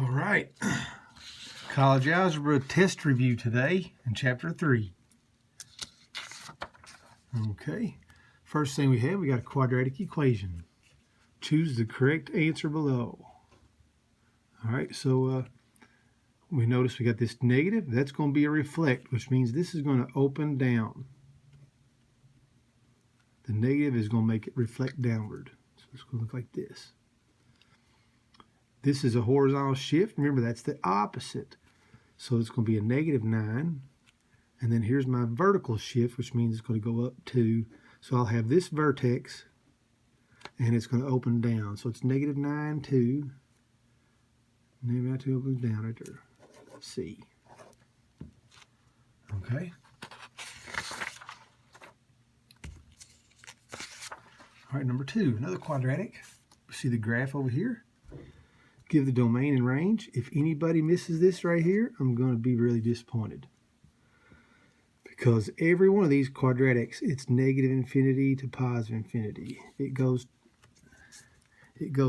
All right, college algebra test review today in chapter 3. Okay, first thing we got a quadratic equation. Choose the correct answer below. All right, so we notice we got this negative. That's going to be a reflect, which means this is going to open down. The negative is going to make it reflect downward. So it's going to look like this. This is a horizontal shift. Remember, that's the opposite. So it's going to be a -9. And then here's my vertical shift, which means it's going to go up 2. So I'll have this vertex, and it's going to open down. So it's -9, 2. -9, 2 opens down right there. C. Okay. All right, number 2, another quadratic. See the graph over here? Give the domain and range. If anybody misses this right here, I'm going to be really disappointed. Because every one of these quadratics, it's -infinity to +infinity. It goes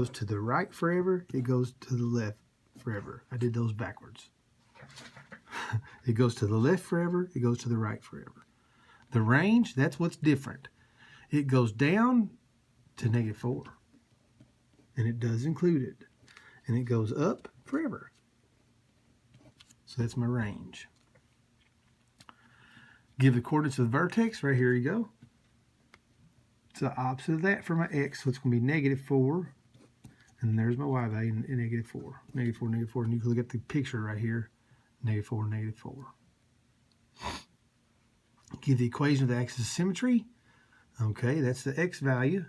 to the right forever. It goes to the left forever. I did those backwards. It goes to the left forever. It goes to the right forever. The range, that's what's different. It goes down to -4. And it does include it. And it goes up forever. So that's my range. Give the coordinates of the vertex. Right here you go. It's the opposite of that for my x, so it's going to be -4. And there's my y value, -4. -4, -4. And you can look at the picture right here. -4, -4. Give the equation of the axis of symmetry. Okay, that's the x value.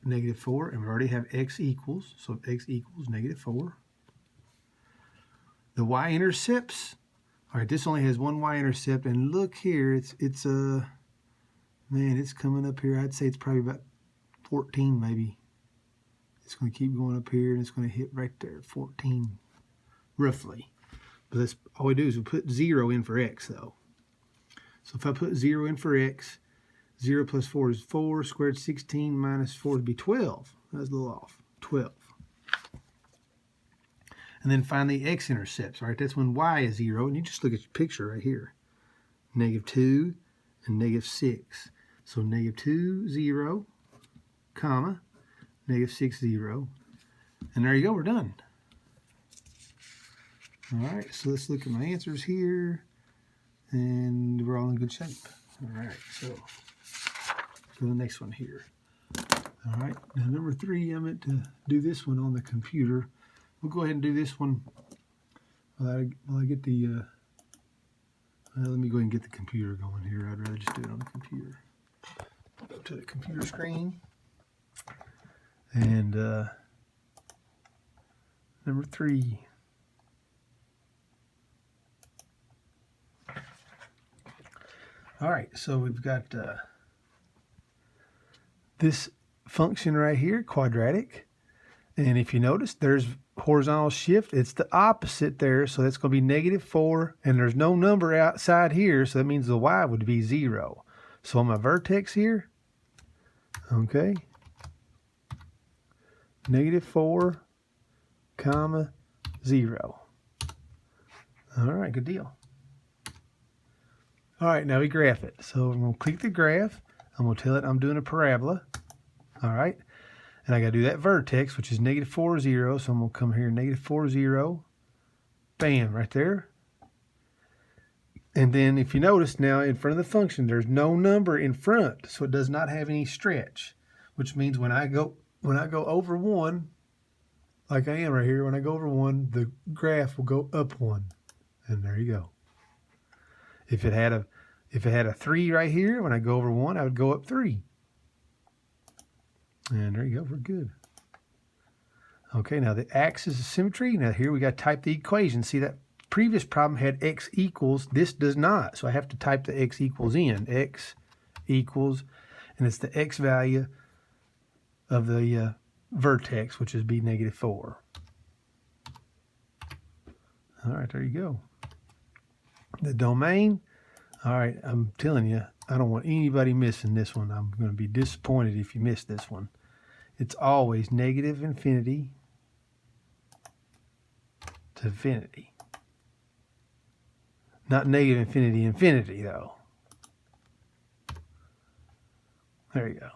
-4, and we already have x equals, so x equals -4. The y-intercepts, all right, this only has one y-intercept, and look here, it's man, it's coming up here. I'd say it's probably about 14 maybe. It's going to keep going up here, and it's going to hit right there, 14, roughly. But that's all we do is we put 0 in for x, though. So if I put 0 in for x, 0 plus 4 is 4, squared 16 minus 4 would be 12. That's a little off. 12. And then find the x-intercepts. All right, that's when y is 0. And you just look at your picture right here. -2 and -6. So -2, 0, comma, -6, 0. And there you go, we're done. All right, so let's look at my answers here. And we're all in good shape. All right, so for the next one here. All right, now number 3, I meant to do this one on the computer. We'll go ahead and do this one while I get the, let me go ahead and get the computer going here. I'd rather just do it on the computer. Go to the computer screen. And number 3. All right, so we've got this function right here, quadratic. And if you notice, there's horizontal shift. It's the opposite there, so that's going to be -4. And there's no number outside here, so that means the y would be 0. So on my vertex here, okay, -4, comma, 0. All right, good deal. All right, now we graph it. So I'm going to click the graph. I'm going to tell it I'm doing a parabola. All right. And I got to do that vertex, which is -4, 0. So I'm going to come here, -4, 0. Bam, right there. And then if you notice now in front of the function, there's no number in front. So it does not have any stretch, which means when I go over 1, like I am right here, when I go over 1, the graph will go up 1. And there you go. If it had a 3 right here, when I go over 1, I would go up 3. And there you go, we're good. Okay, now the axis of symmetry. Now here we got to type the equation. See, that previous problem had x equals. This does not. So I have to type the x equals in. X equals, and it's the x value of the vertex, which is be -4. All right, there you go. The domain, all right, I'm telling you, I don't want anybody missing this one. I'm going to be disappointed if you miss this one. It's always -infinity to infinity. Not negative infinity, infinity though. There you go.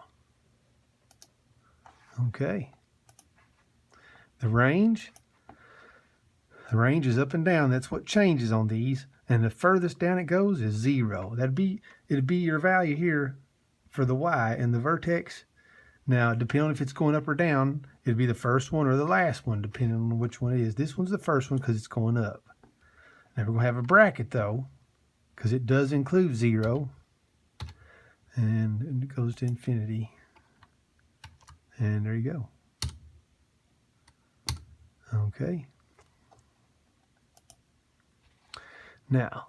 Okay. The range is up and down. That's what changes on these. And the furthest down it goes is 0. It'd be your value here for the y and the vertex. Now, depending on if it's going up or down, it'd be the first one or the last one, depending on which one it is. This one's the first one because it's going up. Now, we're going to have a bracket, though, because it does include 0. And it goes to infinity. And there you go. Okay. Now,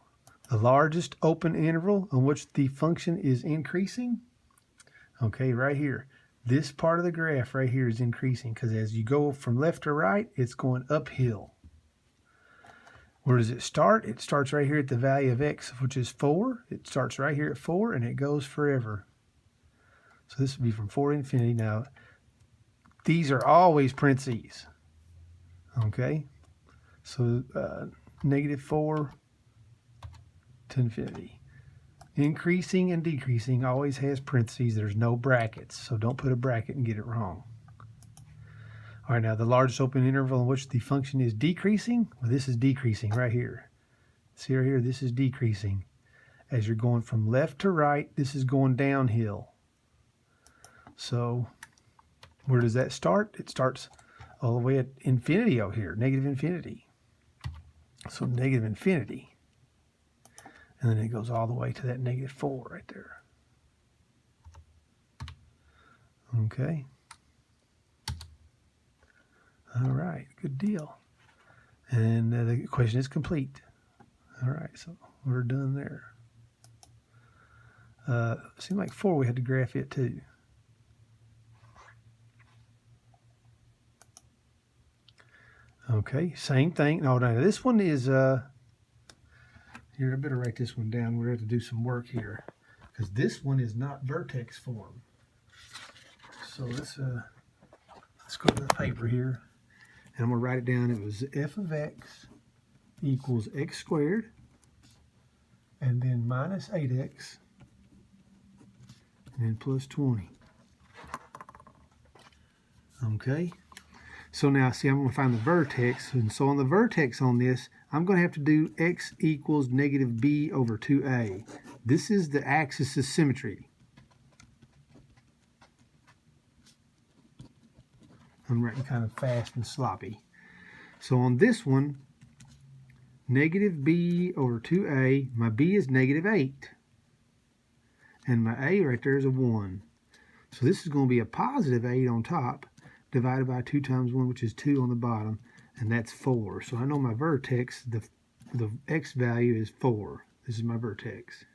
the largest open interval on which the function is increasing, okay, right here. This part of the graph right here is increasing because as you go from left to right, it's going uphill. Where does it start? It starts right here at the value of x, which is 4. It starts right here at 4, and it goes forever. So this would be from 4 to infinity. Now, these are always parentheses. Okay? So, -4 to infinity. Increasing and decreasing always has parentheses. There's no brackets, so don't put a bracket and get it wrong. All right, now the largest open interval in which the function is decreasing, well, this is decreasing right here. See right here, this is decreasing. As you're going from left to right, this is going downhill. So where does that start? It starts all the way at infinity out here, negative infinity. So negative infinity. And then it goes all the way to that -4 right there. Okay. All right, good deal. And the question is complete. All right, so we're done there. Seemed like 4 we had to graph it too. Okay, same thing. No, this one is here, I better write this one down. We're going to have to do some work here because this one is not vertex form. So let's go to the paper here, and I'm going to write it down. It was f of x equals x squared, and then minus 8x, and then plus 20. Okay. So now, see, I'm going to find the vertex. And so on the vertex on this, I'm going to have to do x equals negative b over 2a. This is the axis of symmetry. I'm writing kind of fast and sloppy. So on this one, negative b over 2a, my b is negative 8. And my a right there is a 1. So this is going to be a positive 8 on top, divided by 2 times 1, which is 2 on the bottom, and that's 4. So I know my vertex, the x value is 4. This is my vertex.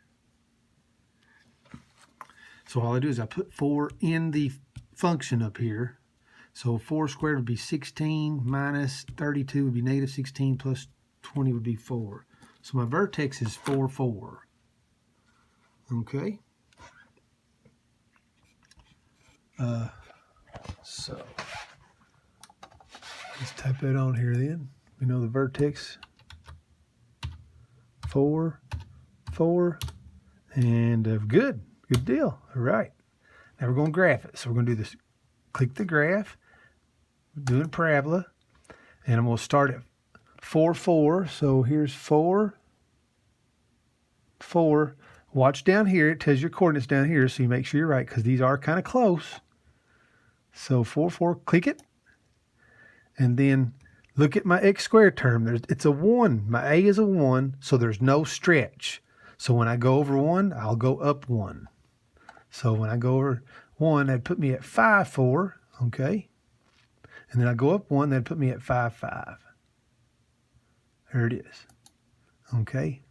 So all I do is I put 4 in the function up here. So 4 squared would be 16, minus 32 would be negative 16, plus 20 would be 4. So my vertex is 4, 4. Okay? So let's type that on here then. We know the vertex 4, 4, and good deal. All right. Now we're going to graph it. So we're going to do this. Click the graph, we're doing a parabola, and I'm going to start at 4, 4. So here's 4, 4. Watch down here. It tells your coordinates down here, so you make sure you're right because these are kind of close. So 4, 4, click it. And then look at my x squared term. It's a 1. My a is a 1, so there's no stretch. So when I go over 1, I'll go up 1. So when I go over 1, that'd put me at 5, 4. Okay. And then I go up 1, that'd put me at 5, 5. There it is. Okay.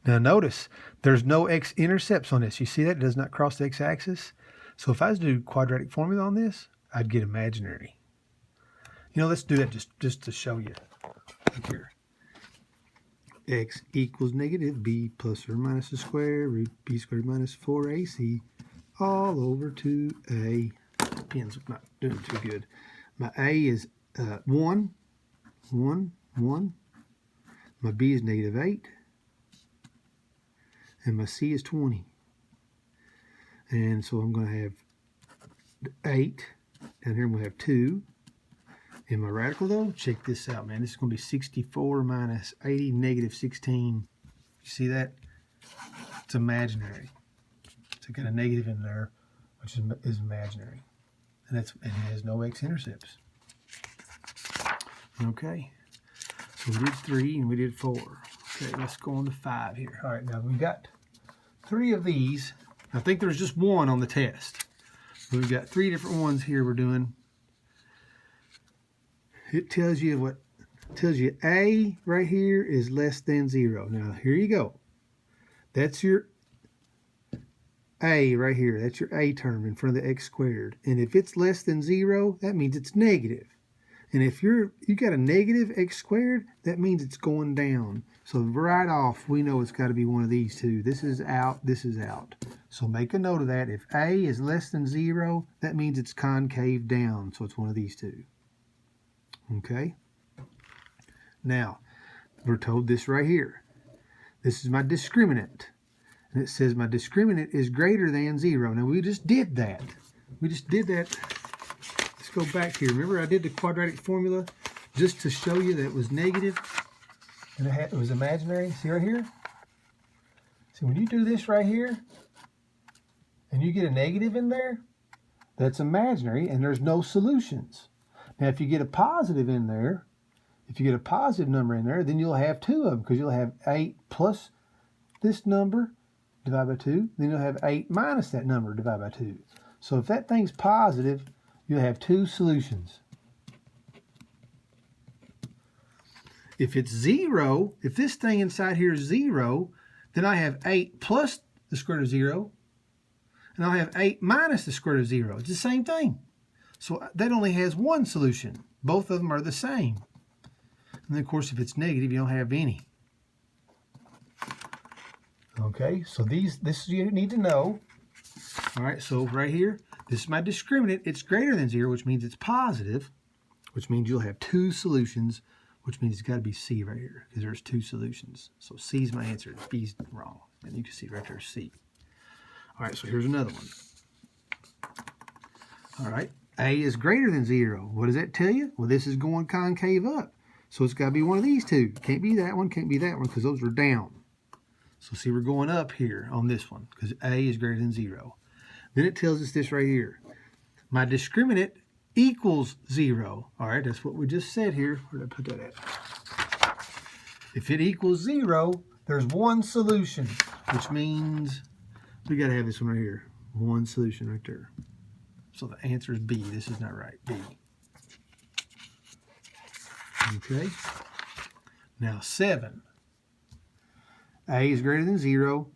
Now notice, there's no x-intercepts on this. You see that? It does not cross the x-axis. So if I was to do quadratic formula on this, I'd get imaginary. You know, let's do that just to show you. Look here. X equals negative b plus or minus the square root b squared minus 4ac all over 2a. Pen's not doing too good. My a is 1, 1, 1. My b is negative 8. And my c is 20. And so I'm going to have 8. Down here I'm going to have 2. And my radical, though, check this out, man. This is going to be 64 minus 80, negative 16. You see that? It's imaginary. So got a negative in there, which is imaginary. And it has no x-intercepts. Okay. So we did 3 and we did 4. Okay, let's go on to 5 here. All right, now we've got 3 of these. I think there's just one on the test. But we've got 3 different ones here we're doing. It tells you what? It tells you a right here is less than 0. Now, here you go. That's your a right here. That's your a term in front of the x squared. And if it's less than 0, that means it's negative. And if you got a negative x squared, that means it's going down. So right off, we know it's got to be one of these two. This is out, this is out. So make a note of that. If a is less than 0, that means it's concave down. So it's one of these two. Okay? Now, we're told this right here. This is my discriminant. And it says my discriminant is greater than 0. Now, we just did that. We just did that. Let's go back here. Remember, I did the quadratic formula just to show you that it was negative and it was imaginary. See right here? See, when you do this right here and you get a negative in there, that's imaginary and there's no solutions. Now, if you get a positive in there, if you get a positive number in there, then you'll have 2 of them because you'll have 8 plus this number divided by 2. Then you'll have 8 minus that number divided by 2. So if that thing's positive, you'll have 2 solutions. If it's 0, if this thing inside here is 0, then I have 8 plus the square root of 0, and I'll have 8 minus the square root of 0. It's the same thing. So that only has one solution. Both of them are the same. And then, of course, if it's negative, you don't have any. Okay, so this you need to know. All right, so right here, this is my discriminant. It's greater than 0, which means it's positive, which means you'll have 2 solutions, which means it's got to be C right here because there's 2 solutions. So C is my answer. B's wrong. And you can see right there, C. All right, so here's another one. All right. A is greater than 0. What does that tell you? Well, this is going concave up. So it's got to be one of these two. Can't be that one, can't be that one, because those are down. So see, we're going up here on this one, because A is greater than 0. Then it tells us this right here. My discriminant equals 0. All right, that's what we just said here. Where did I put that at? If it equals 0, there's one solution, which means we got to have this one right here. One solution right there. So the answer is B. This is not right. B. Okay. Now 7. A is greater than 0.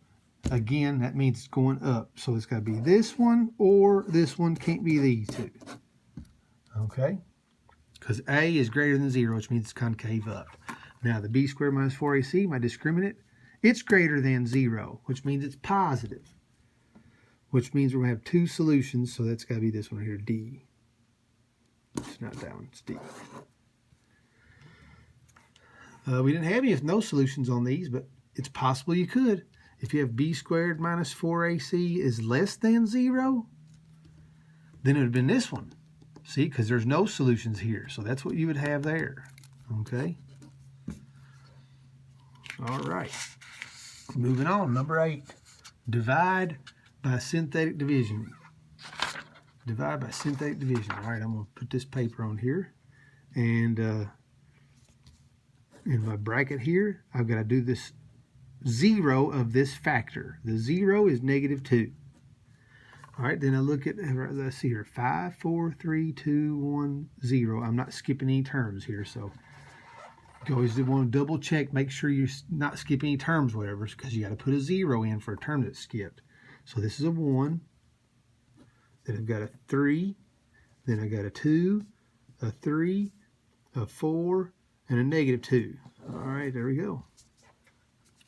Again, that means it's going up. So it's got to be this one or this one. Can't be these two. Okay. Because A is greater than 0, which means it's concave up. Now the b squared minus 4ac, my discriminant, it's greater than 0, which means it's positive. Which means we're going to have 2 solutions, so that's got to be this one here, D. It's not that one, it's D. We didn't have any no solutions on these, but it's possible you could. If you have b squared minus 4ac is less than 0, then it would have been this one. See, because there's no solutions here, so that's what you would have there. Okay? All right. Moving on, number 8. Divide by synthetic division. Divide by synthetic division. All right, I'm going to put this paper on here. And in my bracket here, I've got to do this 0 of this factor. The 0 is negative 2. All right, then I look at, let's see here, 5, 4, 3, 2, 1, 0. I'm not skipping any terms here, so you always want to double check, make sure you're not skipping any terms, whatever, because you got to put a 0 in for a term that's skipped. So this is a 1, then I've got a 3, then I got a 2, a 3, a 4, and a negative 2. All right, there we go.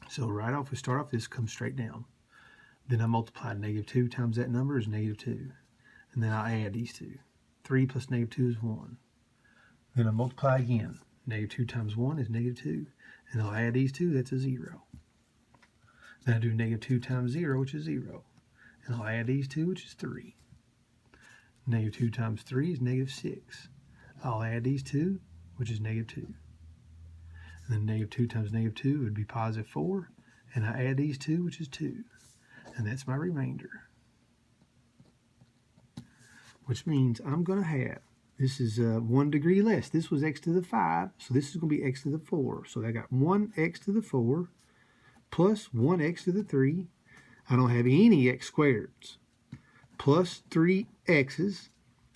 So right off, we start off, this comes straight down. Then I multiply negative 2 times that number is negative 2. And then I add these two. 3 plus negative 2 is 1. Then I multiply again. Negative 2 times 1 is negative 2. And I'll add these two, that's a 0. Then I do negative 2 times 0, which is 0. And I'll add these two, which is 3. Negative 2 times 3 is negative 6. I'll add these two, which is negative 2. And then negative 2 times negative 2 would be positive 4. And I add these two, which is 2. And that's my remainder. Which means I'm going to have, this is 1 degree less. This was x to the 5, so this is going to be x to the 4. So I got 1x to the 4 plus 1x to the 3. I don't have any x squareds. Plus 3 x's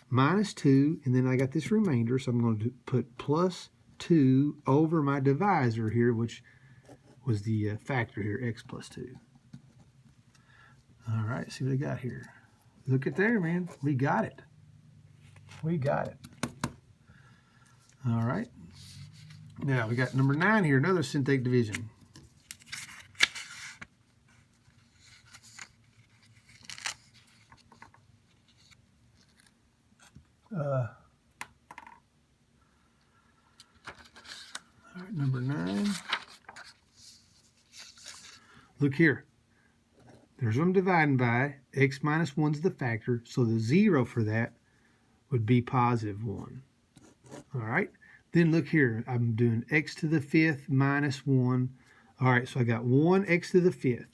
minus 2, and then I got this remainder, so I'm going to put plus 2 over my divisor here, which was the factor here, x plus 2. All right, see what I got here. Look at there, man. We got it. We got it. All right. Now, we got number 9 here, another synthetic division. All right, number 9. Look here. There's what I'm dividing by. X minus 1 is the factor, so the 0 for that would be positive 1. All right. Then look here. I'm doing x to the 5th minus 1. All right, so I got 1x to the 5th.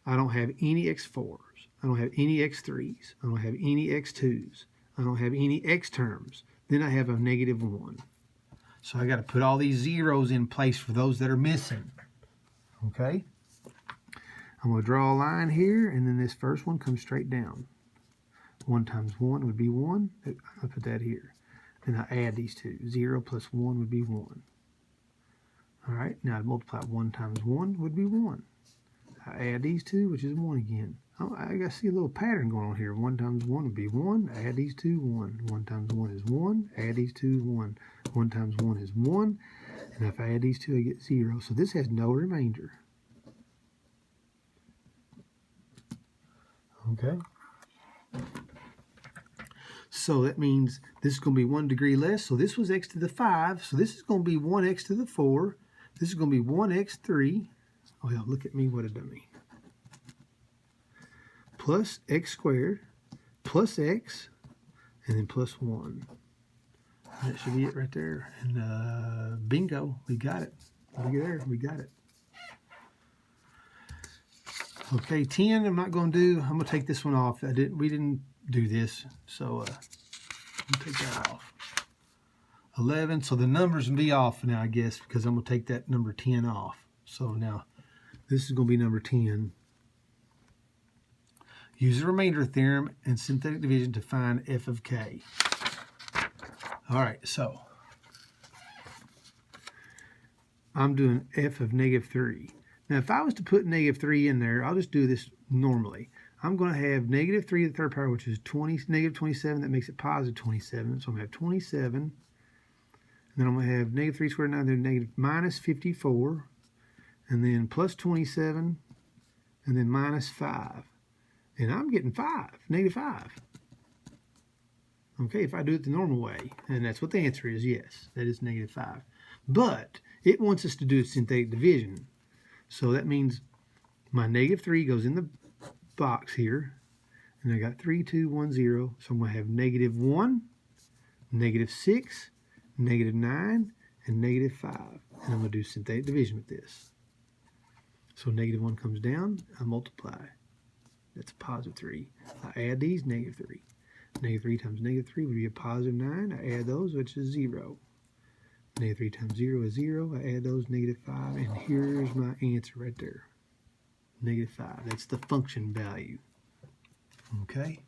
I don't have any x4s. I don't have any x3s. I don't have any x2s. I don't have any x terms. Then I have a negative 1. So I got to put all these zeros in place for those that are missing. Okay? I'm going to draw a line here, and then this first one comes straight down. 1 times 1 would be 1. I'll put that here. Then I add these two. 0 plus 1 would be 1. All right, now I multiply 1 times 1 would be 1. I add these two, which is 1 again. I got to see a little pattern going on here. 1 times 1 would be 1. Add these two, 1. 1 times 1 is 1. Add these two, 1. 1 times 1 is 1. And if I add these two, I get 0. So this has no remainder. Okay. So that means this is going to be 1 degree less. So this was x to the 5. So this is going to be 1x to the 4. This is going to be 1x3. Oh, yeah, look at me, what a dummy. Plus x squared, plus x, and then plus 1. That should be it right there. And bingo, we got it. Look at there, we got it. Okay, 10 I'm not going to do. I'm going to take this one off. We didn't do this, so I'm going to take that off. 11, so the numbers will be off now, I guess, because I'm going to take that number 10 off. So now this is going to be number 10. Use the remainder theorem and synthetic division to find f of k. All right, so I'm doing f of negative 3. Now, if I was to put negative 3 in there, I'll just do this normally. I'm going to have negative 3 to the third power, which is negative 27. That makes it positive 27. So I'm going to have 27. And then I'm going to have negative 3 squared, now then negative minus 54. And then plus 27. And then minus 5. And I'm getting 5, negative 5. Okay, if I do it the normal way. And that's what the answer is, yes. That is negative 5. But it wants us to do a synthetic division. So that means my negative 3 goes in the box here. And I got 3, 2, 1, 0. So I'm going to have negative 1, negative 6, negative 9, and negative 5. And I'm going to do synthetic division with this. So negative 1 comes down. I multiply. That's a positive 3. I add these, negative 3. Negative 3 times negative 3 would be a positive 9. I add those, which is 0. Negative 3 times 0 is 0. I add those, negative 5. And here's my answer right there. Negative 5. That's the function value. Okay?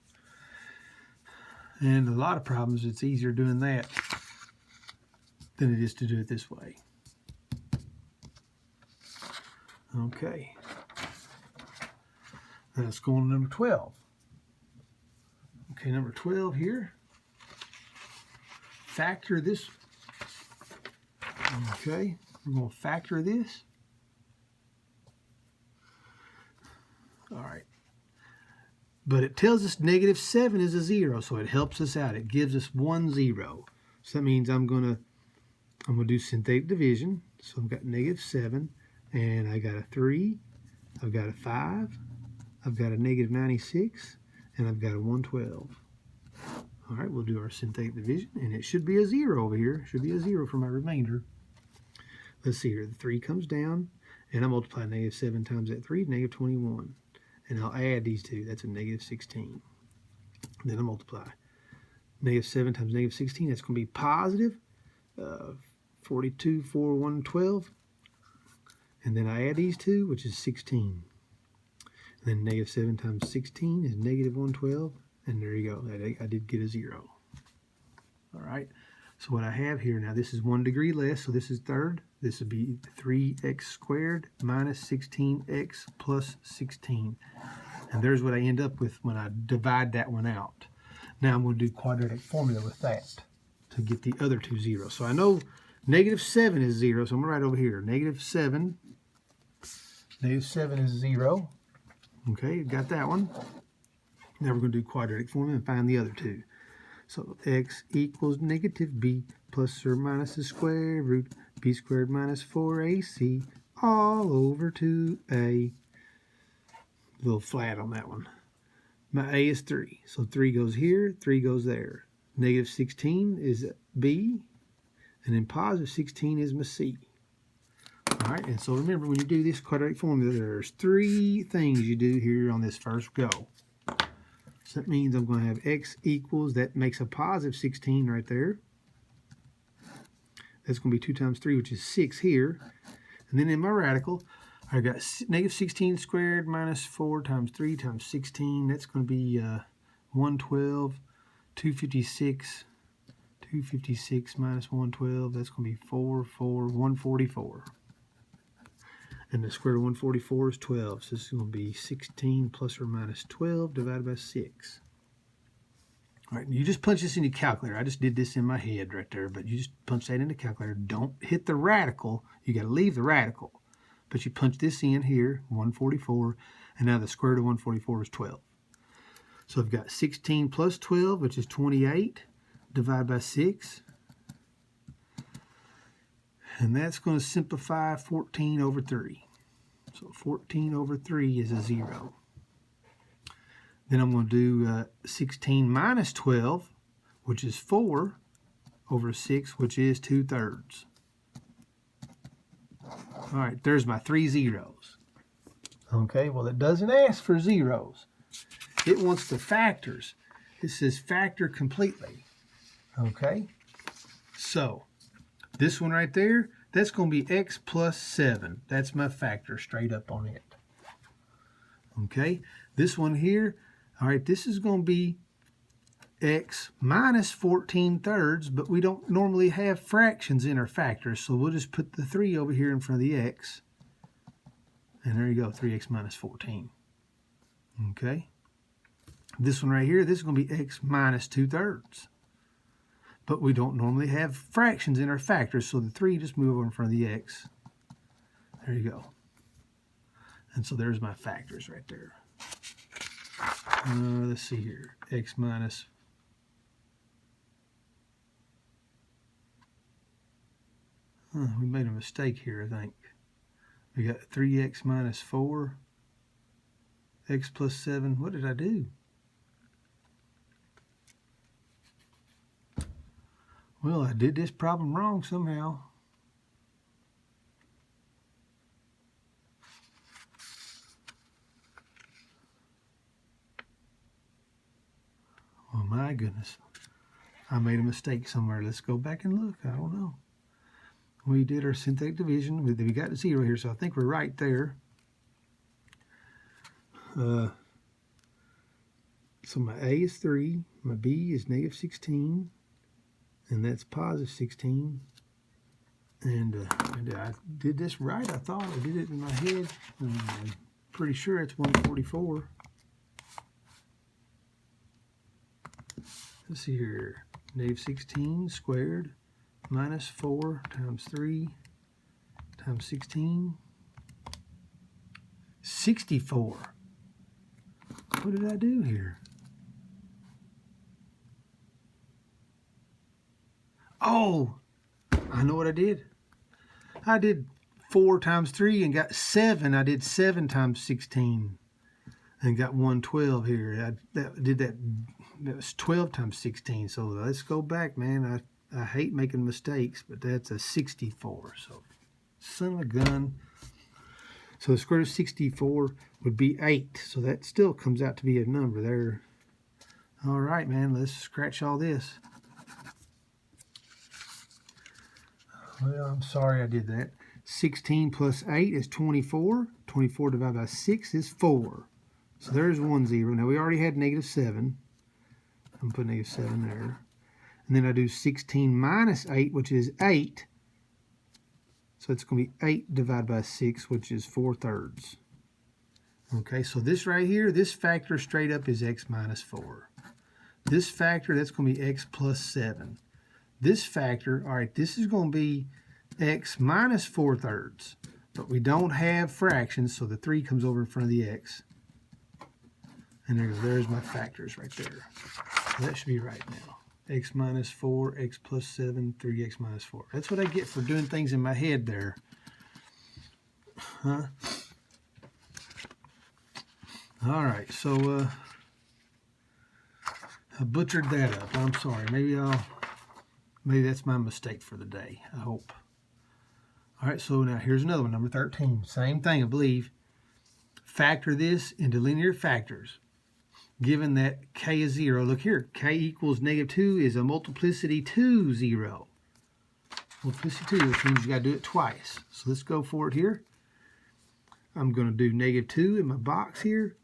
And a lot of problems, it's easier doing that than it is to do it this way. Okay. Let's go on to number 12. Okay, number 12 here. Factor this. Okay, we're going to factor this. All right. But it tells us negative 7 is a 0, so it helps us out. It gives us 1, 0. So that means I'm going to I'm going to do synthetic division. So I've got -7, and I got a 3, I've got a 5, I've got a -96, and I've got a 112. All right, we'll do our synthetic division, and it should be a 0 over here. It should be a 0 for my remainder. Let's see here. The 3 comes down, and I multiply -7 times that 3, -21. And I'll add these two. That's a -16. Then I multiply. -7 times -16, that's going to be positive 42, 4, 112. And then I add these two, which is 16. And then -7 times 16 is -112. And there you go. I did get a 0. All right. So what I have here now, this is 1 degree less, so this is third. This would be 3x squared minus 16x plus 16. And there's what I end up with when I divide that one out. Now I'm going to do quadratic formula with that to get the other two zeros. So I know -7 is 0, so I'm going to write over here. -7 is 0. Okay, got that one. Now we're going to do quadratic formula and find the other two. So x equals -b plus or minus the square root b squared minus 4ac all over 2a. A little flat on that one. My a is 3. So 3 goes here, 3 goes there. -16 is b, and then positive 16 is my c. All right, and so remember, when you do this quadratic formula, there's 3 things you do here on this first go. So that means I'm going to have x equals, that makes a positive 16 right there. That's going to be 2 times 3, which is 6 here. And then in my radical, I got -16 squared minus 4 times 3 times 16. That's going to be 112, 256. 256 minus 112, that's going to be 144. And the square root of 144 is 12. So this is going to be 16 plus or minus 12 divided by 6. All right, you just punch this in your calculator. I just did this in my head right there, but you just punch that in the calculator. Don't hit the radical. You got to leave the radical. But you punch this in here, 144, and now the square root of 144 is 12. So I've got 16 plus 12, which is 28, divided by 6. And that's going to simplify 14 over 3. So 14 over 3 is a 0. Then I'm going to do 16 minus 12, which is 4 over 6, which is 2/3. All right, there's my 3 zeros. Okay, well, it doesn't ask for zeros. It wants the factors. It says factor completely. Okay, so this one right there, that's going to be x plus 7. That's my factor straight up on it. Okay, this one here, all right, this is going to be x minus 14/3, but we don't normally have fractions in our factors, so we'll just put the 3 over here in front of the x. And there you go, 3x minus 14. Okay, this one right here, this is going to be x minus 2/3. But we don't normally have fractions in our factors, so the 3 just move over in front of the x. There you go. And so there's my factors right there. Let's see here. X minus... we made a mistake here, I think. We got 3x minus 4, x plus 7. What did I do? Well, I did this problem wrong somehow. Oh my goodness. I made a mistake somewhere. Let's go back and look. I don't know. We did our synthetic division. We got a 0 here, so I think we're right there. So my A is 3. My B is -16. And that's positive 16. And I did this right, I thought. I did it in my head. I'm pretty sure it's 144. Let's see here. -16 squared minus 4 times 3 times 16. 64. What did I do here? Oh, I know what I did. I did 4 times 3 and got 7. I did 7 times 16 and got 112 here. That was 12 times 16. So let's go back, man. I hate making mistakes, but that's a 64. So son of a gun. So the square root of 64 would be 8. So that still comes out to be a number there. All right, man, let's scratch all this. Well, I'm sorry I did that. 16 plus 8 is 24. 24 divided by 6 is 4. So there's 1 0. Now we already had negative 7. I'm going to put negative 7 there. And then I do 16 minus 8, which is 8. So it's going to be 8 divided by 6, which is 4/3. Okay, so this right here, this factor straight up is x minus 4. This factor, that's going to be x plus 7. This factor, all right, this is going to be x minus 4/3. But we don't have fractions, so the 3 comes over in front of the x. And there's my factors right there. So that should be right now. X minus 4, x plus 7, 3x minus 4. That's what I get for doing things in my head there. Huh? All right, so I butchered that up. I'm sorry. Maybe that's my mistake for the day. I hope. All right, so now here's another one, number 13. Same thing, I believe. Factor this into linear factors. Given that k is 0, look here, k equals -2 is a multiplicity 2, 0. Multiplicity 2, which means you got to do it twice. So let's go for it here. I'm going to do -2 in my box here.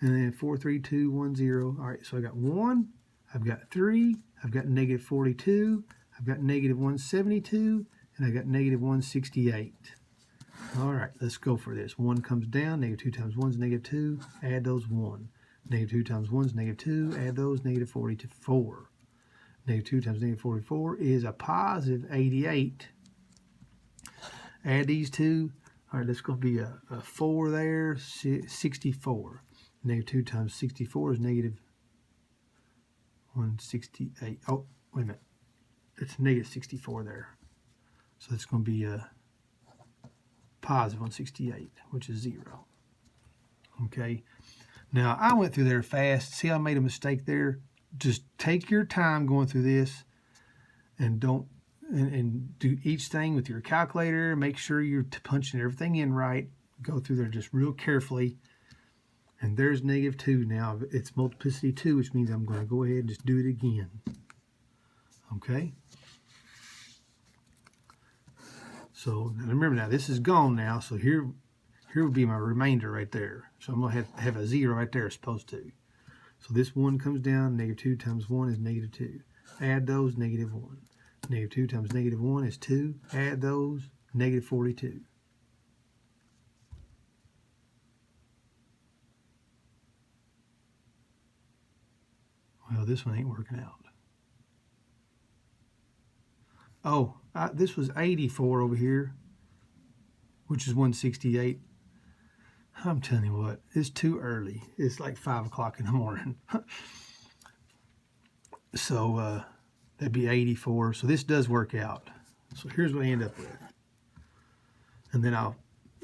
And then 4, 3, 2, 1, 0. All right, so I got 1, I've got 3, I've got -42, I've got -172, and I got -168. All right, let's go for this. 1 comes down, -2 times 1 is -2, add those 1. -2 times 1 is -2, add those, -44. -2 times -44 is a positive 88. Add these two. All right, that's going to be a 4 there, 64. -2 times 64 is -168. Oh, wait a minute. It's -64 there. So it's going to be a positive 168, which is 0. Okay. Now, I went through there fast. See, I made a mistake there. Just take your time going through this and don't and do each thing with your calculator. Make sure you're punching everything in right. Go through there just real carefully. And there's -2 now. It's multiplicity 2, which means I'm going to go ahead and just do it again. Okay? So remember now, this is gone now. So here would be my remainder right there. So I'm going to have a 0 right there as opposed to. So this 1 comes down. -2 times 1 is -2. Add those, -1. -2 times -1 is 2. Add those, -42. Well, this one ain't working out. Oh, this was 84 over here, which is 168. I'm telling you what, it's too early. It's like 5 o'clock in the morning. So that'd be 84. So this does work out. So here's what I end up with. And then I'll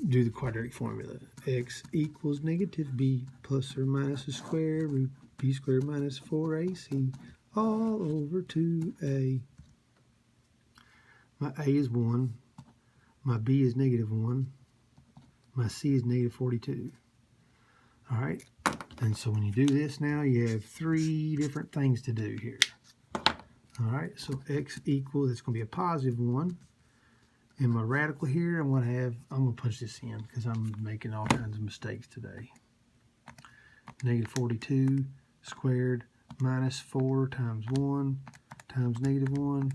do the quadratic formula. X equals -b plus or minus the square root b squared minus 4ac all over 2a. My a is 1. My b is -1. My c is -42. All right. And so when you do this now, you have 3 different things to do here. All right. So x equals, it's going to be a positive 1. And my radical here, I'm going to punch this in because I'm making all kinds of mistakes today. -42 squared minus 4 times 1 times -1,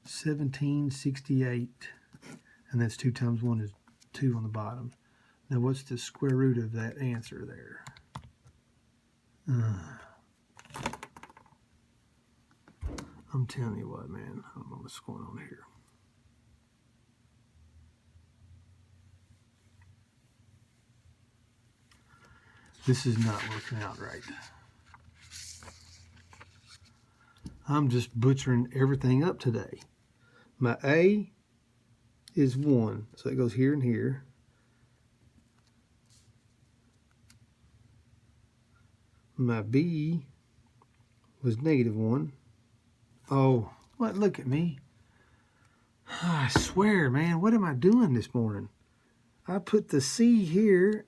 1768. And that's 2 times 1 is 2 on the bottom. Now what's the square root of that answer there? I'm telling you what, man. I don't know what's going on here. This is not working out right. I'm just butchering everything up today. My A is 1, so it goes here and here. My B was -1. Oh, what? Look at me. I swear, man, what am I doing this morning? I put the C here.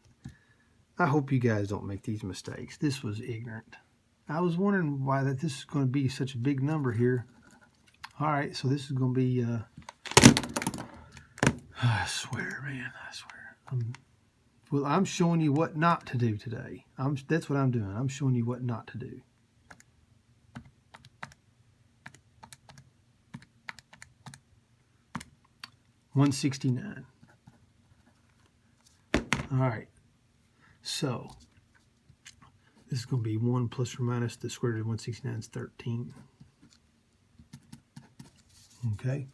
I hope you guys don't make these mistakes. This was ignorant. I was wondering why this is going to be such a big number here. All right, so this is going to be, I swear, man, I swear. Well, I'm showing you what not to do today. That's what I'm doing. I'm showing you what not to do. $169. All right, so this is going to be 1 plus or minus the square root of 169 is 13. Okay,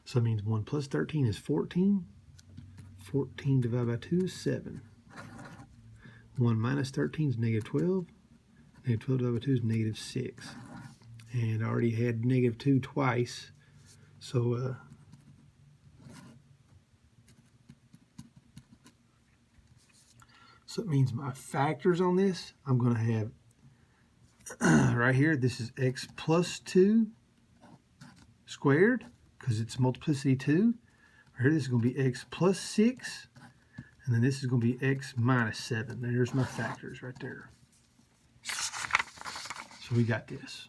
so it means 1 plus 13 is 14. 14 divided by 2 is 7. 1 minus 13 is -12. -12 divided by 2 is -6. And I already had -2 twice. So it means my factors on this, I'm going to have right here, this is x plus 2 squared, because it's multiplicity 2. Right here, this is going to be x plus 6, and then this is going to be x minus 7. There's my factors right there. So we got this.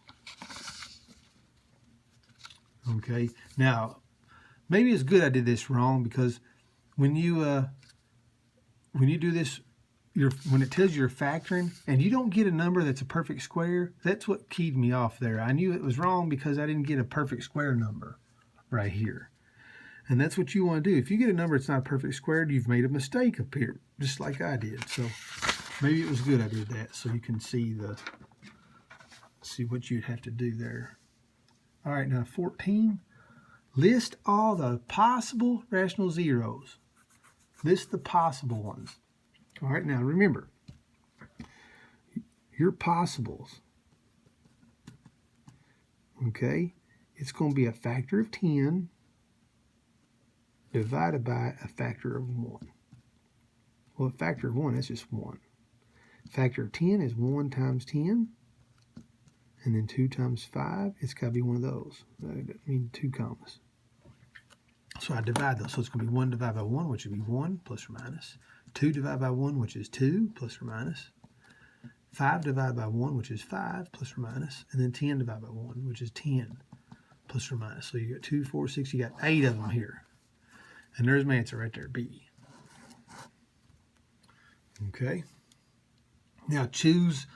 Okay, now maybe it's good I did this wrong, because when you do this, when it tells you you're factoring and you don't get a number that's a perfect square, that's what keyed me off there. I knew it was wrong because I didn't get a perfect square number right here. And that's what you want to do. If you get a number that's not a perfect square, you've made a mistake up here, just like I did. So maybe it was good I did that, so you can see what you'd have to do there. All right, now 14. List all the possible rational zeros. List the possible ones. All right, now remember, your possibles, okay, it's going to be a factor of 10 divided by a factor of 1. Well, a factor of 1, that's just 1. Factor of 10 is 1 times 10, and then 2 times 5, it's got to be one of those. I mean 2 commas. So I divide those. So it's going to be 1 divided by 1, which would be 1 plus or minus. 2 divided by 1, which is 2 plus or minus. 5 divided by 1, which is 5 plus or minus. And then 10 divided by 1, which is 10 plus or minus. So you got 2, 4, 6, you got 8 of them here. And there's my answer right there, B. Okay. Now choose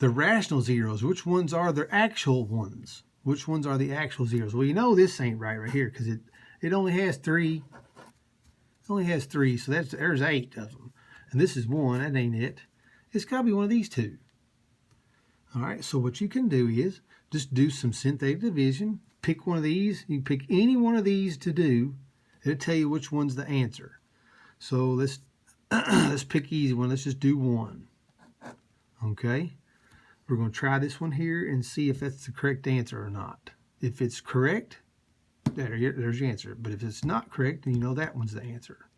the rational zeros. Which ones are the actual ones? Which ones are the actual zeros? Well, you know this ain't right here, because it only has 3. It only has 3, so there's 8 of them. And this is 1, that ain't it. It's got to be one of these 2. All right, so what you can do is just do some synthetic division. Pick one of these. You can pick any one of these to do. It'll tell you which one's the answer. So let's pick an easy one. Let's just do 1. Okay, we're going to try this one here and see if that's the correct answer or not. If it's correct, there's your answer. But if it's not correct, then you know that one's the answer.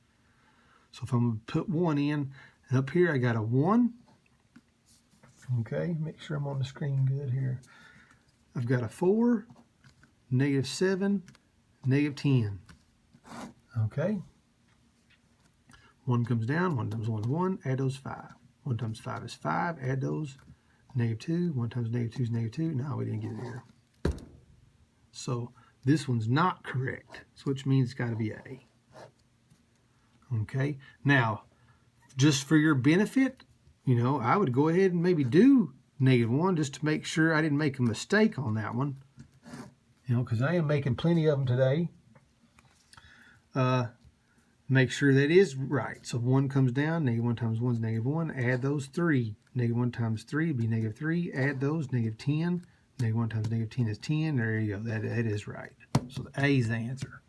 So if I'm going to put 1 in, and up here I got a 1. Okay, make sure I'm on the screen good here. I've got a 4, -7, -10. Okay. 1 comes down, 1 times 1 is 1, add those 5. 1 times 5 is 5, add those, -2. 1 times -2 is -2. No, we didn't get it here. So this one's not correct, which means it's got to be A. Okay, now, just for your benefit, I would go ahead and maybe do -1 just to make sure I didn't make a mistake on that one. Because I am making plenty of them today. Make sure that is right. So 1 comes down, -1 times 1 is -1, add those 3. -1 times 3 would be -3, add those, -10. -1 times -10 is 10. There you go. That is right. So the A is the answer.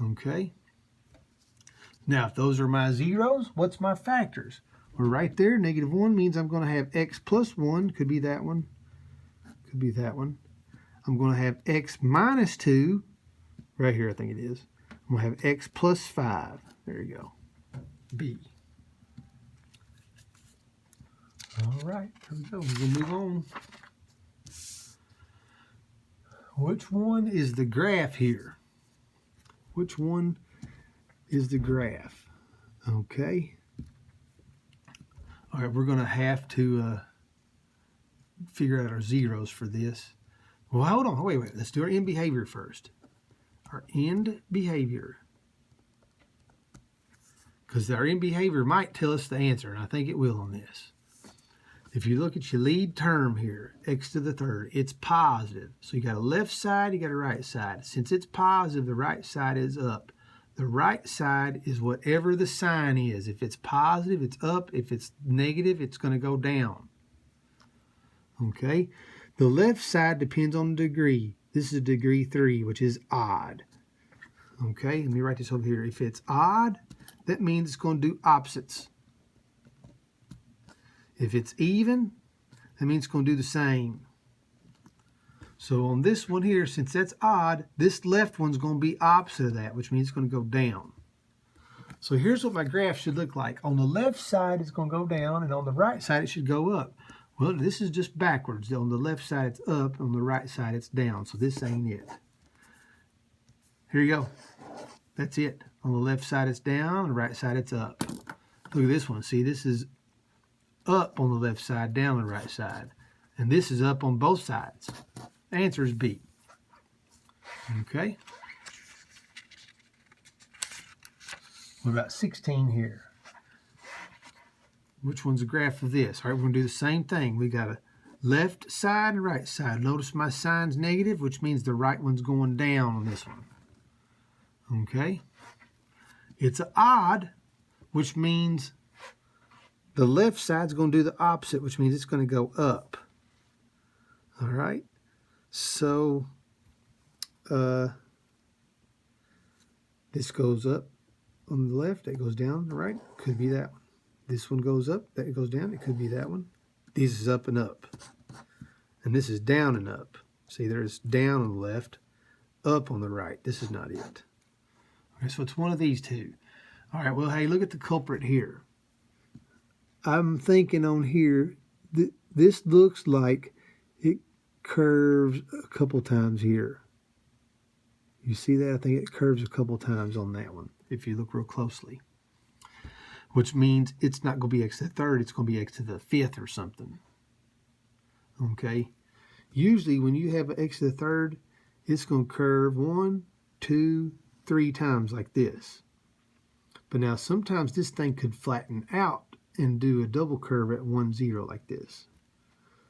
Okay. Now, if those are my zeros, what's my factors? Well, right there, -1 means I'm going to have x plus 1, could be that one, Could be that one. I'm going to have x minus 2. Right here, I think it is. I'm going to have x plus 5. There you go. B. All right, here we go. We're going to move on. Which one is the graph here? Which one is the graph? Okay. All right, we're going to have to figure out our zeros for this. Well, hold on. Wait. Let's do our end behavior first. Our end behavior. Because our end behavior might tell us the answer, and I think it will on this. If you look at your lead term here, x to the third, it's positive. So you got a left side, you got a right side. Since it's positive, the right side is up. The right side is whatever the sign is. If it's positive, it's up. If it's negative, it's going to go down. Okay? The left side depends on the degree. This is degree 3, which is odd. Okay? Let me write this over here. If it's odd, that means it's going to do opposites. If it's even, that means it's going to do the same. So on this one here, since that's odd, this left one's going to be opposite of that, which means it's going to go down. So here's what my graph should look like. On the left side, it's going to go down, and on the right side, it should go up. Well, this is just backwards. On the left side, it's up. On the right side, it's down. So this ain't it. Here you go. That's it. On the left side, it's down. On the right side, it's up. Look at this one. See, this is up on the left side, down on the right side. And this is up on both sides. The answer is B. Okay. What about 16 here? Which one's the graph of this? All right, we're going to do the same thing. We got a left side and right side. Notice my sign's negative, which means the right one's going down on this one. Okay. It's odd, which means the left side's going to do the opposite, which means it's going to go up. All right. So this goes up on the left, that goes down on the right. Could be that one. This one goes up, that goes down. It could be that one. This is up and up. And this is down and up. See, there's down on the left, up on the right. This is not it. Okay, so it's one of these two. All right, well, hey, look at the culprit here. I'm thinking on here, this looks like it curves a couple times here. You see that? I think it curves a couple times on that one, if you look real closely. Which means it's not going to be x to the third, it's going to be x to the fifth or something. Okay? Usually when you have an x to the third, it's going to curve 1, 2, 3 times like this. But now sometimes this thing could flatten out and do a double curve at 1, 0 like this.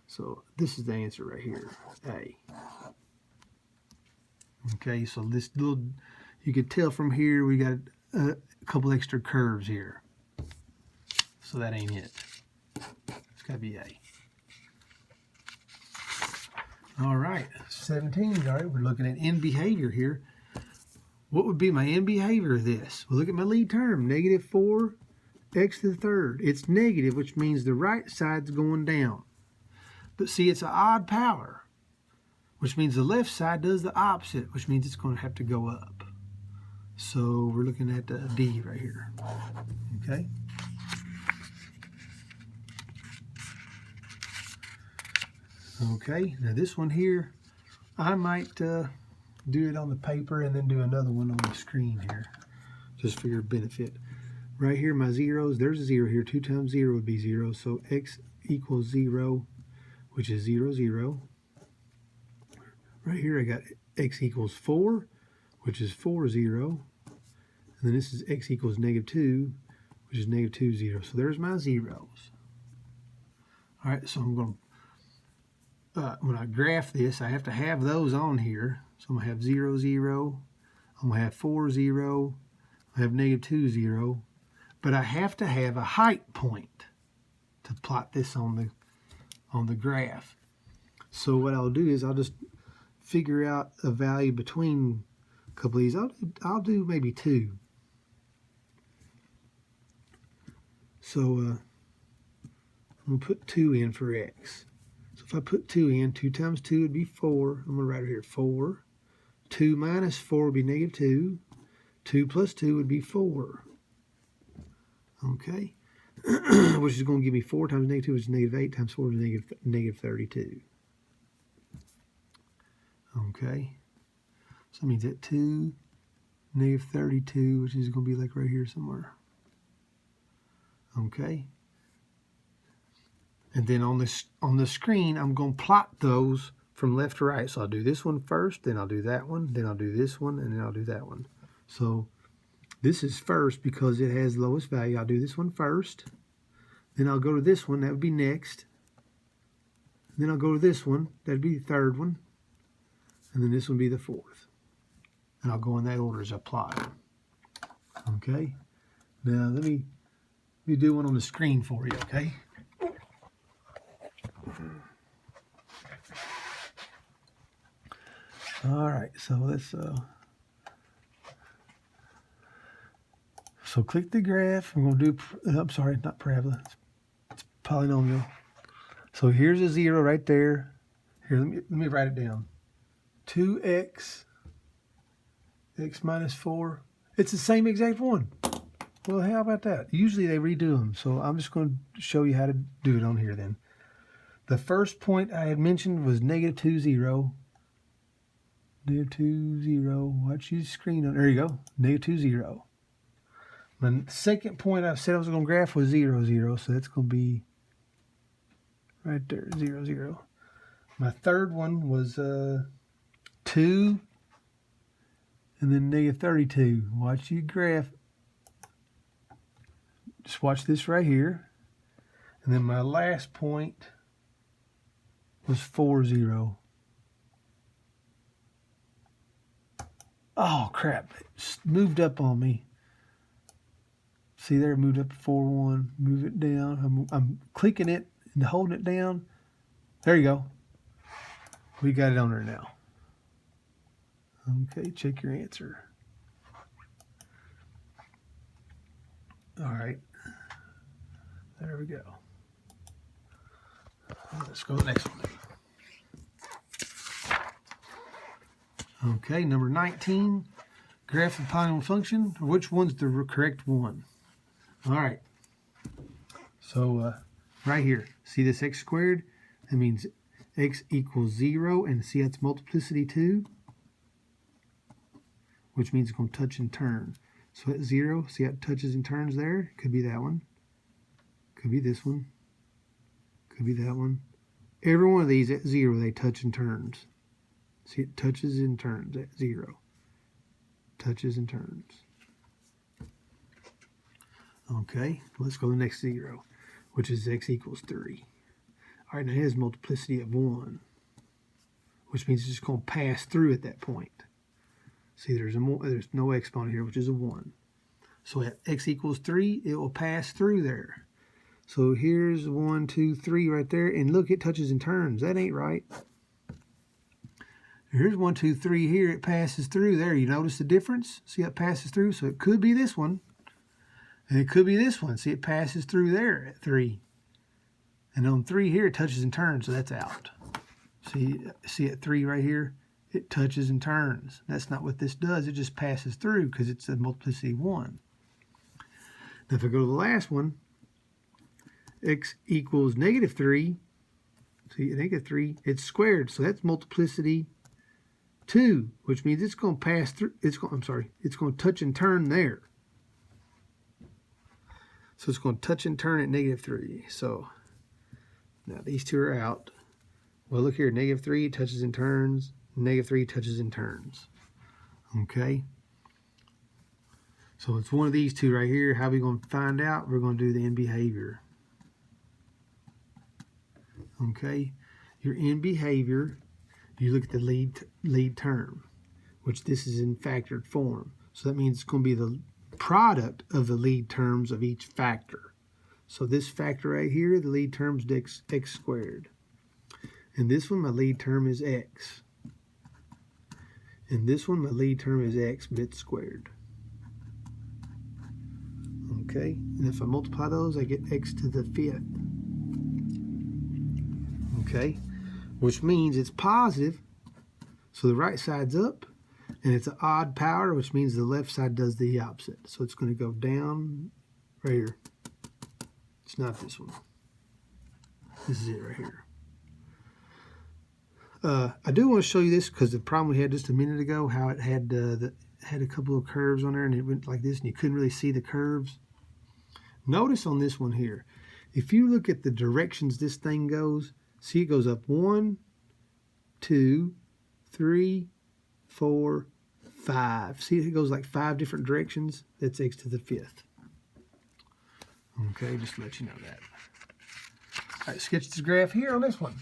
So this is the answer right here, A. Okay, so this little, you could tell from here we got a couple extra curves here. So that ain't it. It's got to be A. All right, 17. All right, we're looking at end behavior here. What would be my end behavior of this? Well, look at my lead term, negative 4 x to the third. It's negative, which means the right side's going down. But see, it's an odd power, which means the left side does the opposite, which means it's going to have to go up. So we're looking at D right here. Okay. Okay, now this one here, I might do it on the paper and then do another one on the screen here, just for your benefit. Right here, my zeros, there's a 0 here. 2 times 0 would be 0, so x equals 0, which is 0, 0. Right here, I got x equals 4, which is 4, 0. And then this is x equals negative 2, which is negative 2, 0. So there's my zeros. All right, so I'm going to, when I graph this, I have to have those on here. So I'm going to have 0, 0. I'm going to have 4, 0. I have negative 2, 0. But I have to have a height point to plot this on the graph. So what I'll do is I'll just figure out a value between a couple of these. I'll do maybe 2. So I'm going to put 2 in for x. So if if I put 2 in, 2 times 2 would be 4. I'm going to write it here, 4. 2 minus 4 would be negative 2. 2 plus 2 would be 4. Okay. Which is going to give me 4 times negative 2, which is negative 8 times 4 is negative 32. Okay. So that means that 2, negative 32, which is going to be like right here somewhere. Okay. And then on the screen, I'm going to plot those from left to right. So I'll do this one first, then I'll do that one, then I'll do this one, and then I'll do that one. So this is first because it has the lowest value. I'll do this one first. Then I'll go to this one. That would be next. Then I'll go to this one. That would be the third one. And then this will be the fourth. And I'll go in that order as I plot them. Okay. Now let me do one on the screen for you, okay? All right, so let's so click the graph. I'm going to do, I'm sorry, not parabola, it's polynomial. So here's a 0 right there. Here, let me write it down. 2x, x minus 4. It's the same exact one. Well, how about that? Usually they redo them, so I'm just going to show you how to do it on here then. The first point I had mentioned was negative 2, 0. Negative 2, 0. Watch your screen. There you go. Negative 2, 0. My second point I said I was going to graph was 0, 0. So that's going to be right there, 0, 0. My third one was 2 and then negative 32. Watch your graph. Just watch this right here. And then my last point was 4, 0. Oh, crap. It moved up on me. See there, it moved up to 4, 1. Move it down. I'm clicking it and holding it down. There you go. We got it on there now. Okay, check your answer. All right. There we go. Let's go to the next one. Okay, number 19, graph of polynomial function. Which one's the correct one? All right. So right here, see this x squared? That means x equals 0, and see that's multiplicity 2, which means it's going to touch and turn. So at 0, see how it touches and turns there? Could be that one. Could be this one. Could be that one. Every one of these at 0, they touch and turns. See, it touches and turns at 0. Touches and turns. Okay, let's go to the next 0, which is x equals 3. All right, now it has multiplicity of 1, which means it's just going to pass through at that point. See, there's no exponent here, which is a 1. So at x equals 3, it will pass through there. So here's 1, 2, 3 right there, and look, it touches and turns. That ain't right. Here's 1, 2, 3 here. It passes through there. You notice the difference? See how it passes through? So it could be this one. And it could be this one. See, it passes through there at 3. And on 3 here, it touches and turns. So that's out. See at 3 right here? It touches and turns. That's not what this does. It just passes through because it's a multiplicity of 1. Now if I go to the last one, x equals negative 3. See, negative 3. It's squared. So that's multiplicity 2, which means it's going to pass through. It's going to touch and turn there. So it's going to touch and turn at negative 3. So now these two are out. Well, look here, negative 3 touches and turns. Negative 3 touches and turns. Okay. So it's one of these two right here. How are we going to find out? We're going to do the end behavior. Okay. Your end behavior, you look at the lead term, which this is in factored form. So that means it's going to be the product of the lead terms of each factor. So this factor right here, the lead term is x squared. And this one, my lead term is x. And this one, my lead term is x, but it's squared. Okay, and if I multiply those, I get x to the 5th. Okay, which means it's positive, so the right side's up, and it's an odd power, which means the left side does the opposite. So it's going to go down right here. It's not this one. This is it right here. I do want to show you this because the problem we had just a minute ago, how it had had a couple of curves on there, and it went like this, and you couldn't really see the curves. Notice on this one here, if you look at the directions this thing goes, see it goes up 1, 2, 3, 4, 5. See it goes like 5 different directions? That's x to the 5th. Okay, just to let you know that. All right, sketch this graph here on this one.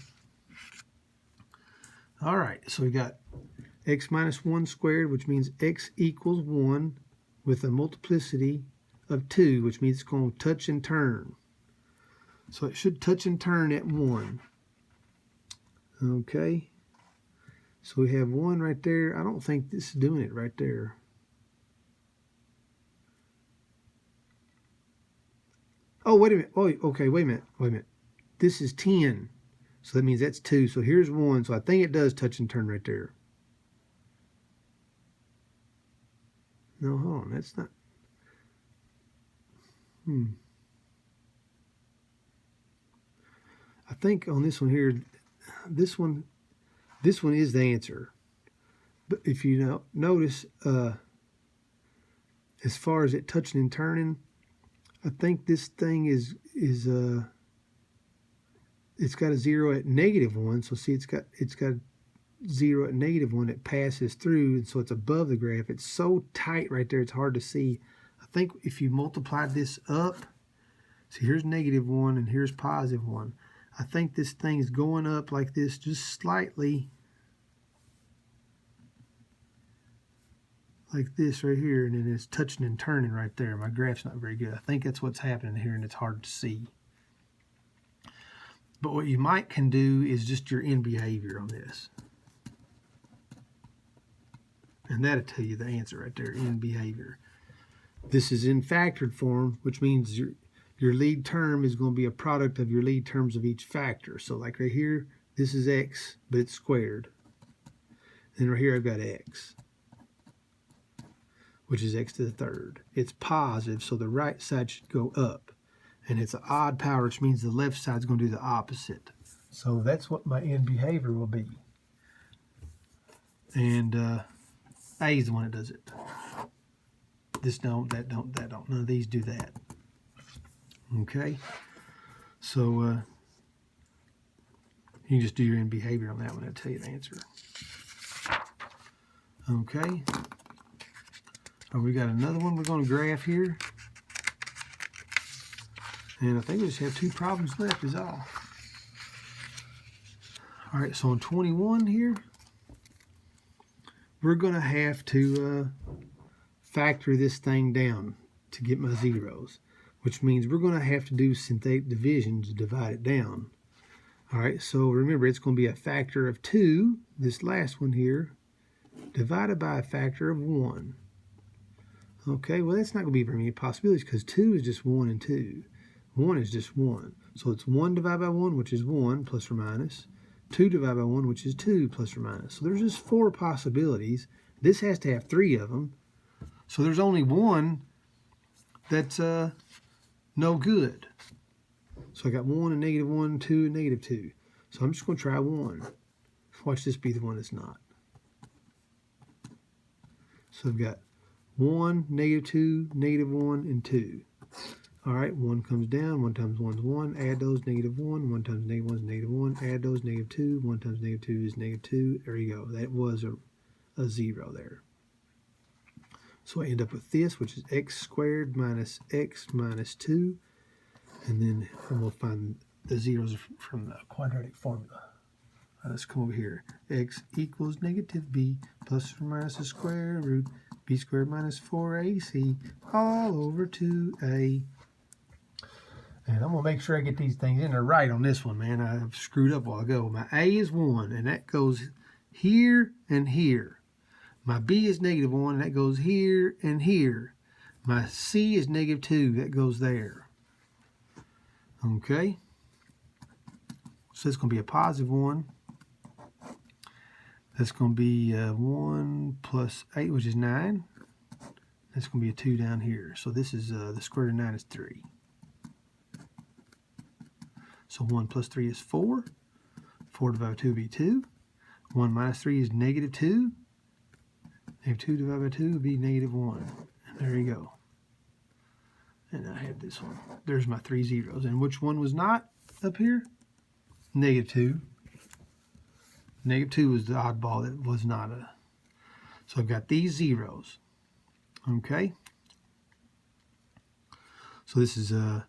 All right, so we got x minus 1 squared, which means x equals 1 with a multiplicity of 2, which means it's going to touch and turn. So it should touch and turn at 1. Okay. So we have 1 right there. I don't think this is doing it right there. Oh, wait a minute. Oh, okay, wait a minute. This is 10. So that means that's 2. So here's 1. So I think it does touch and turn right there. No, hold on. That's not. I think on this one here, this one is the answer. But if you notice, as far as it touching and turning, I think this thing is it's got a 0 at -1. So see, it's got 0 at -1 that passes through, and so it's above the graph. It's so tight right there, it's hard to see. I think if you multiply this up, see here's -1 and here's +1. I think this thing is going up like this just slightly, like this right here, and then it's touching and turning right there. My graph's not very good. I think that's what's happening here, and it's hard to see. But what you can do is just your end behavior on this. And that'll tell you the answer right there, end behavior. This is in factored form, which means your lead term is going to be a product of your lead terms of each factor. So like right here, this is x, but it's squared. And right here I've got x, which is x to the 3rd. It's positive, so the right side should go up. And it's an odd power, which means the left side is going to do the opposite. So that's what my end behavior will be. And A is the one that does it. This don't, that don't, that don't. None of these do that. Okay. So you can just do your end behavior on that one. I'll tell you the answer. Okay. We got another one we're going to graph here. And I think we just have 2 problems left is all. All right, so on 21 here, we're going to have to factor this thing down to get my zeros, which means we're going to have to do synthetic division to divide it down. All right, so remember, it's going to be a factor of 2, this last one here, divided by a factor of 1. Okay, well, that's not going to be very many possibilities because 2 is just 1 and 2. 1 is just 1. So it's 1 divided by 1, which is 1 plus or minus. 2 divided by 1, which is 2 plus or minus. So there's just 4 possibilities. This has to have 3 of them. So there's only one that's no good. So I got 1 and -1, 2 and -2. So I'm just going to try 1. Watch this be the one that's not. So I've got 1, -2, -1, and 2. All right, 1 comes down, 1 times 1 is 1, add those, -1, 1 times -1 is -1, add those, -2, 1 times -2 is -2. There you go. That was a 0 there. So I end up with this, which is x squared minus x minus 2. And then we'll find the zeros from the quadratic formula. Let's come over here. X equals -b plus or minus the square root b squared minus 4ac all over 2a. And I'm going to make sure I get these things in there right on this one, man. I've screwed up a while ago. My a is 1, and that goes here and here. My b is -1, and that goes here and here. My c is -2, that goes there. Okay? So it's going to be a +1. That's going to be 1 plus 8, which is 9. That's going to be a 2 down here. So this is the square root of 9 is 3. So 1 plus 3 is 4. 4 divided by 2 would be 2. 1 minus 3 is negative 2. Negative 2 divided by 2 would be negative 1. And there you go. And I have this one. There's my 3 zeros. And which one was not up here? Negative 2. Negative 2 was the oddball that was not a. So I've got these zeros. Okay. So this is let's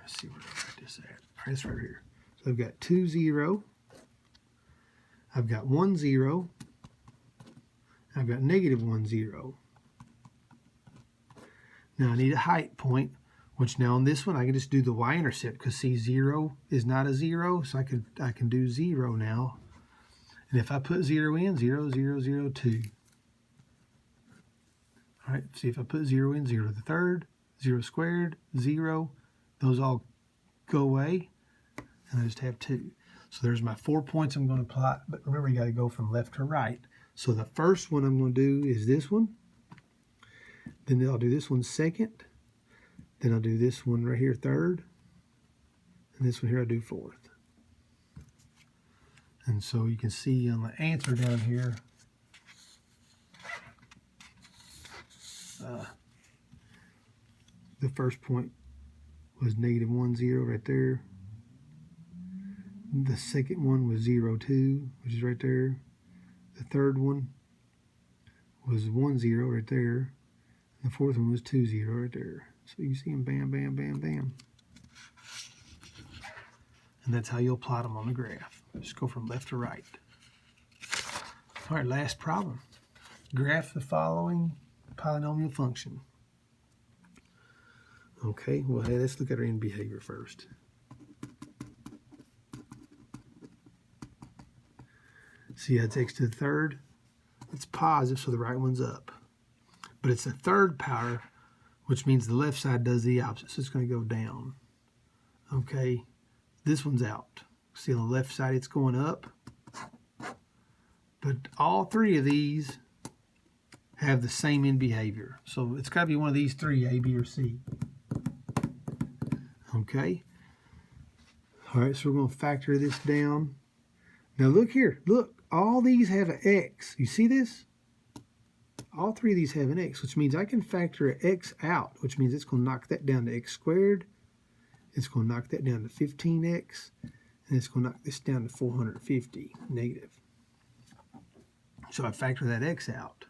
see where I got this at. All right, it's right here. So I've got 2, 0. I've got 1, 0. I've got negative 1, 0. Now I need a height point, which now on this one I can just do the y-intercept because see 0 is not a 0, so I can do 0 now. And if I put 0 in, 0, 0, 0, 2. All right, see if I put 0 in, 0 to the third, 0 squared, 0. Those all go away, and I just have 2. So there's my 4 points I'm going to plot, but remember you got to go from left to right. So the first one I'm going to do is this one. Then I'll do this one second. Then I'll do this one right here third. And this one here I'll do fourth. And so you can see on the answer down here, the first point was negative 1, 0 right there. The second one was 0, 2, which is right there. The third one was 1, 0 right there. And the fourth one was 2, 0 right there. So you see them, bam, bam, bam, bam. And that's how you'll plot them on the graph. Just go from left to right. All right, last problem. Graph the following polynomial function. Okay, well, hey, let's look at our end behavior first. See how it's x to the third? It's positive, so the right one's up. But it's the third power, which means the left side does the opposite, so it's going to go down. Okay, this one's out. See on the left side it's going up. But all three of these have the same end behavior. So it's got to be one of these three, A, B, or C. Okay. All right, so we're going to factor this down. Now look here. Look, all these have an x. You see this? All three of these have an x, which means I can factor an x out, which means it's going to knock that down to x squared. It's going to knock that down to 15x. And it's going to knock this down to 450 negative. So I factor that x out,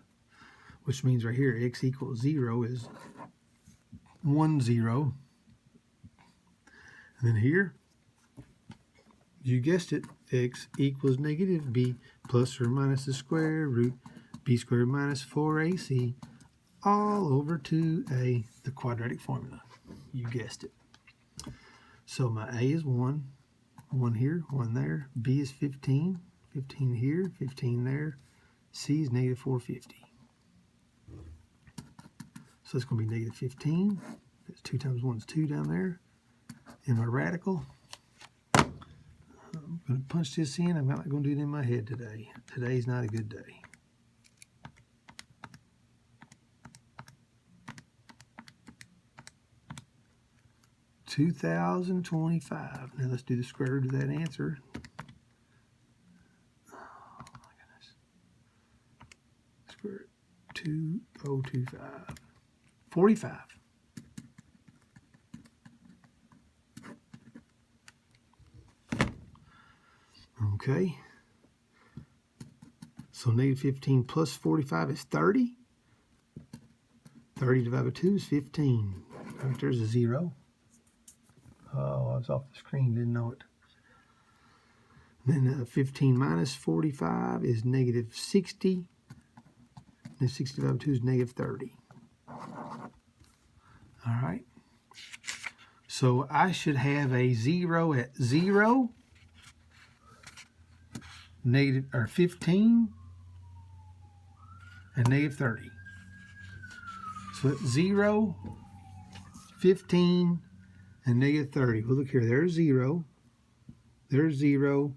which means right here x equals 0 is 1, 0. And then here, you guessed it, x equals negative b plus or minus the square root b squared minus 4ac all over 2a, the quadratic formula. You guessed it. So my a is 1, 1 here, 1 there. B is 15, 15 here, 15 there. C is negative 450. So it's going to be negative 15. That's 2 times 1 is 2 down there. In my radical, I'm going to punch this in. I'm not going to do it in my head today. Today's not a good day. $2,025. Now let's do the square root of that answer. Oh my goodness. Square root 2025. 45. Okay. So negative 15 plus 45 is 30. 30 divided by 2 is 15. Right, there's a 0. Oh, I was off the screen, didn't know it. Then 15 minus 45 is negative 60. And 60 divided by 2 is negative 30. All right. So I should have a 0 at 0, negative or 15, and negative 30. So it's 0, 15, and negative 30. Well, look here. There's 0. There's 0.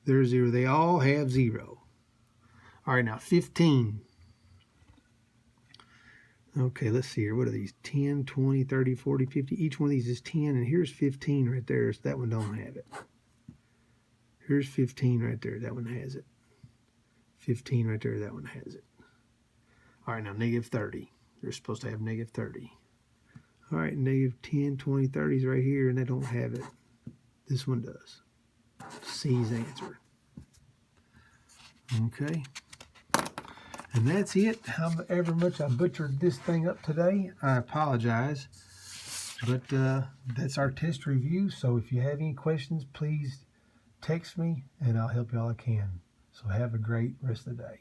They're 0. They all have 0. All right, now 15. Okay, let's see here. What are these? 10, 20, 30, 40, 50. Each one of these is 10, and here's 15 right there. So that one don't have it. Here's 15 right there. That one has it. 15 right there. That one has it. All right, now negative 30. They're supposed to have negative 30. All right, negative 10, 20, 30 is right here, and they don't have it. This one does. C's answer. Okay. And that's it. However much I butchered this thing up today, I apologize. But that's our test review. So if you have any questions, please text me, and I'll help you all I can. So have a great rest of the day.